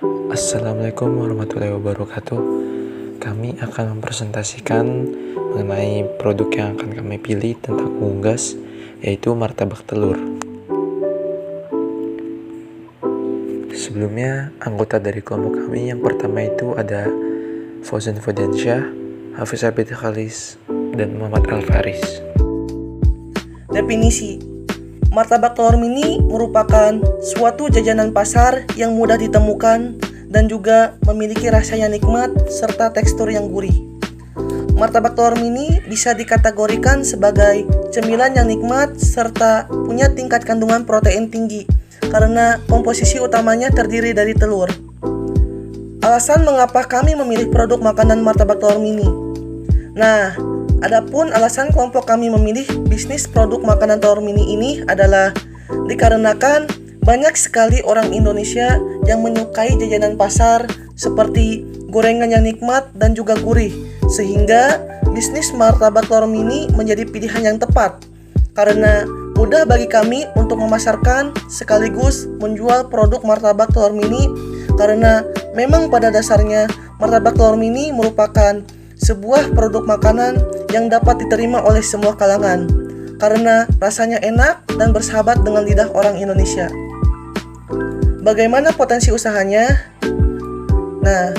Assalamualaikum warahmatullahi wabarakatuh. Kami akan mempresentasikan mengenai produk yang akan kami pilih tentang unggas, yaitu martabak telur. Sebelumnya, anggota dari kelompok kami yang pertama itu ada Fauzan Fudansyah, Hafiz Abid Khalis, dan Muhammad Al-Faris. Definisi: martabak telur mini merupakan suatu jajanan pasar yang mudah ditemukan dan juga memiliki rasa yang nikmat serta tekstur yang gurih. Martabak telur mini bisa dikategorikan sebagai cemilan yang nikmat serta punya tingkat kandungan protein tinggi karena komposisi utamanya terdiri dari telur. Alasan mengapa kami memilih produk makanan martabak telur mini. Nah, adapun alasan kelompok kami memilih bisnis produk makanan telur mini ini adalah dikarenakan banyak sekali orang Indonesia yang menyukai jajanan pasar seperti gorengan yang nikmat dan juga gurih, sehingga bisnis martabak telur mini menjadi pilihan yang tepat karena mudah bagi kami untuk memasarkan sekaligus menjual produk martabak telur mini karena memang pada dasarnya martabak telur mini merupakan sebuah produk makanan yang dapat diterima oleh semua kalangan karena rasanya enak dan bersahabat dengan lidah orang Indonesia. Bagaimana potensi usahanya? Nah,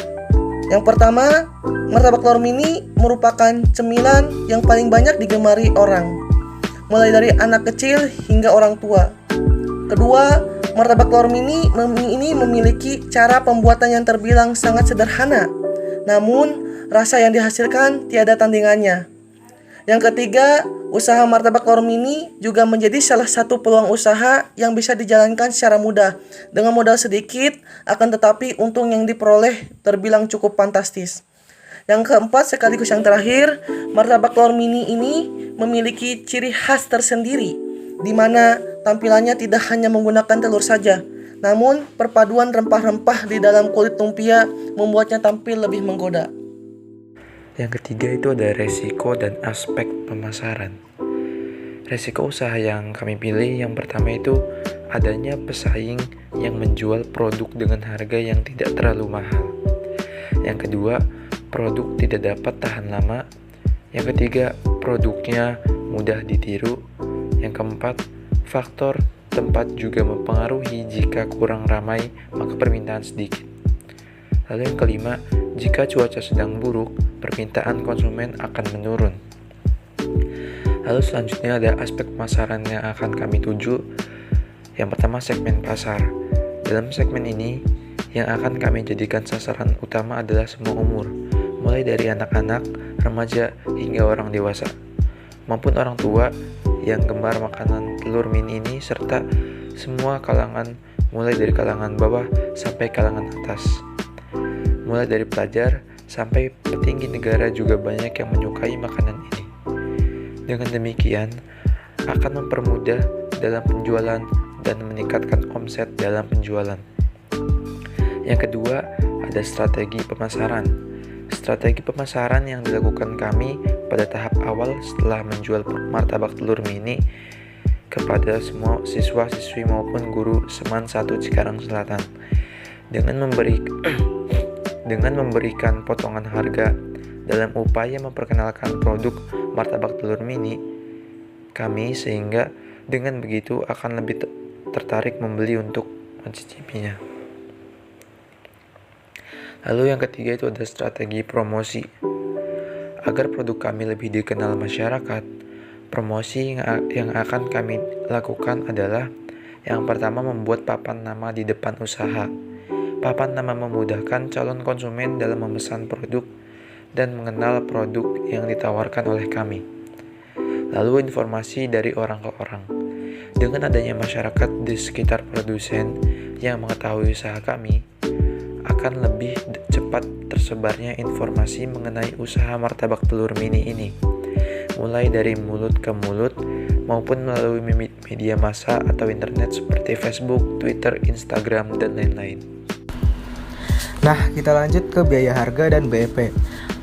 yang pertama, martabak telur mini merupakan cemilan yang paling banyak digemari orang, mulai dari anak kecil hingga orang tua. Kedua, martabak telur mini ini memiliki cara pembuatan yang terbilang sangat sederhana, namun rasa yang dihasilkan tiada tandingannya. Yang ketiga, usaha martabak telur mini juga menjadi salah satu peluang usaha yang bisa dijalankan secara mudah dengan modal sedikit, akan tetapi untung yang diperoleh terbilang cukup fantastis. Yang keempat sekaligus yang terakhir, martabak telur mini ini memiliki ciri khas tersendiri, di mana tampilannya tidak hanya menggunakan telur saja, namun perpaduan rempah-rempah di dalam kulit lumpia membuatnya tampil lebih menggoda. Yang ketiga itu ada resiko dan aspek pemasaran. Resiko usaha yang kami pilih yang pertama itu adanya pesaing yang menjual produk dengan harga yang tidak terlalu mahal. Yang kedua, produk tidak dapat tahan lama. Yang ketiga, produknya mudah ditiru. Yang keempat, faktor tempat juga mempengaruhi. Jika kurang ramai, maka permintaan sedikit. Lalu yang kelima, jika cuaca sedang buruk, permintaan konsumen akan menurun. Lalu selanjutnya ada aspek pemasaran yang akan kami tuju. Yang pertama, segmen pasar. Dalam segmen ini, yang akan kami jadikan sasaran utama adalah semua umur, mulai dari anak-anak, remaja, hingga orang dewasa, maupun orang tua yang gemar makanan telur mini ini, serta semua kalangan, mulai dari kalangan bawah sampai kalangan atas. Mulai dari pelajar sampai petinggi negara juga banyak yang menyukai makanan ini. Dengan demikian, akan mempermudah dalam penjualan dan meningkatkan omset dalam penjualan. Yang kedua, ada strategi pemasaran. Strategi pemasaran yang dilakukan kami pada tahap awal setelah menjual martabak telur mini kepada semua siswa-siswi maupun guru Seman 1 Cikarang Selatan dengan memberikan potongan harga dalam upaya memperkenalkan produk martabak telur mini kami, sehingga dengan begitu akan lebih tertarik membeli untuk mencicipinya. Lalu yang ketiga itu ada strategi promosi. Agar produk kami lebih dikenal masyarakat, promosi yang akan kami lakukan adalah yang pertama, membuat papan nama di depan usaha. Papan nama memudahkan calon konsumen dalam memesan produk dan mengenal produk yang ditawarkan oleh kami. Lalu informasi dari orang ke orang. Dengan adanya masyarakat di sekitar produsen yang mengetahui usaha kami, akan lebih cepat tersebarnya informasi mengenai usaha martabak telur mini ini, mulai dari mulut ke mulut maupun melalui media massa atau internet seperti Facebook, Twitter, Instagram, dan lain-lain. Nah, kita lanjut ke biaya harga dan BEP.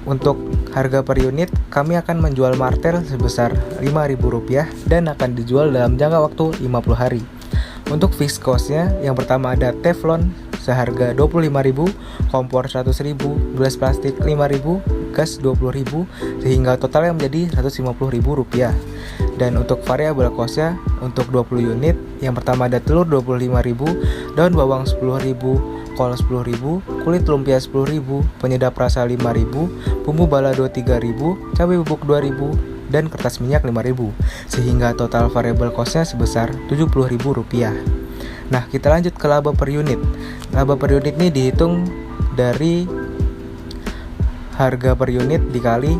Untuk harga per unit, kami akan menjual martel sebesar Rp5.000 dan akan dijual dalam jangka waktu 50 hari. Untuk fixed cost-nya, yang pertama ada teflon seharga 25.000, kompor 100.000, gelas plastik 5.000, gas 20.000, sehingga totalnya menjadi Rp150.000. Dan untuk variabel cost-nya untuk 20 unit, yang pertama ada telur 25.000, daun bawang 10.000, kol 10.000, kulit lumpia 10.000, penyedap rasa 5.000, bumbu balado 3.000, cabai bubuk 2.000, dan kertas minyak 5.000, sehingga total variable cost-nya sebesar Rp70.000. Nah, kita lanjut ke laba per unit. Laba per unit ini dihitung dari harga per unit dikali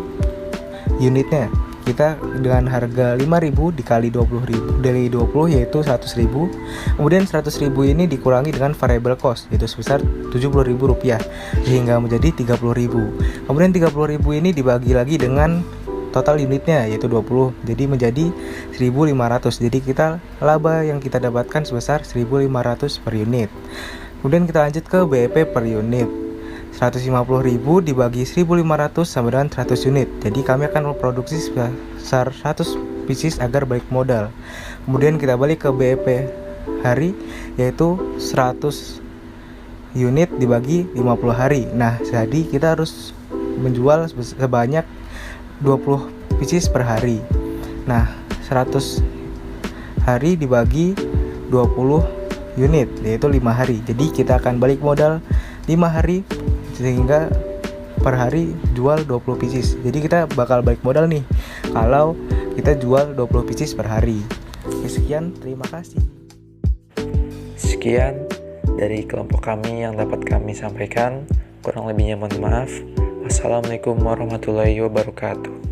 unitnya. Kita dengan harga 5.000 dikali 20.000 dari 20 yaitu 100.000. Kemudian 100.000 ini dikurangi dengan variable cost yaitu sebesar Rp70.000 sehingga menjadi 30.000. Kemudian 30.000 ini dibagi lagi dengan total unitnya yaitu 20, jadi menjadi 1.500. Jadi kita laba yang kita dapatkan sebesar 1.500 per unit. Kemudian kita lanjut ke BEP per unit. 150.000 dibagi 1.500 sama dengan 100 unit. Jadi kami akan memproduksi sebesar 100 pieces agar balik modal. Kemudian kita balik ke BEP hari yaitu 100 unit dibagi 50 hari. Nah, jadi kita harus menjual sebanyak 20 pieces per hari. Nah, 100 hari dibagi 20 unit yaitu 5 hari. Jadi kita akan balik modal 5 hari sehingga per hari jual 20 pieces. Jadi kita bakal balik modal nih kalau kita jual 20 pieces per hari. Sekian, terima kasih. Sekian dari kelompok kami yang dapat kami sampaikan. Kurang lebihnya mohon maaf. Wassalamualaikum warahmatullahi wabarakatuh.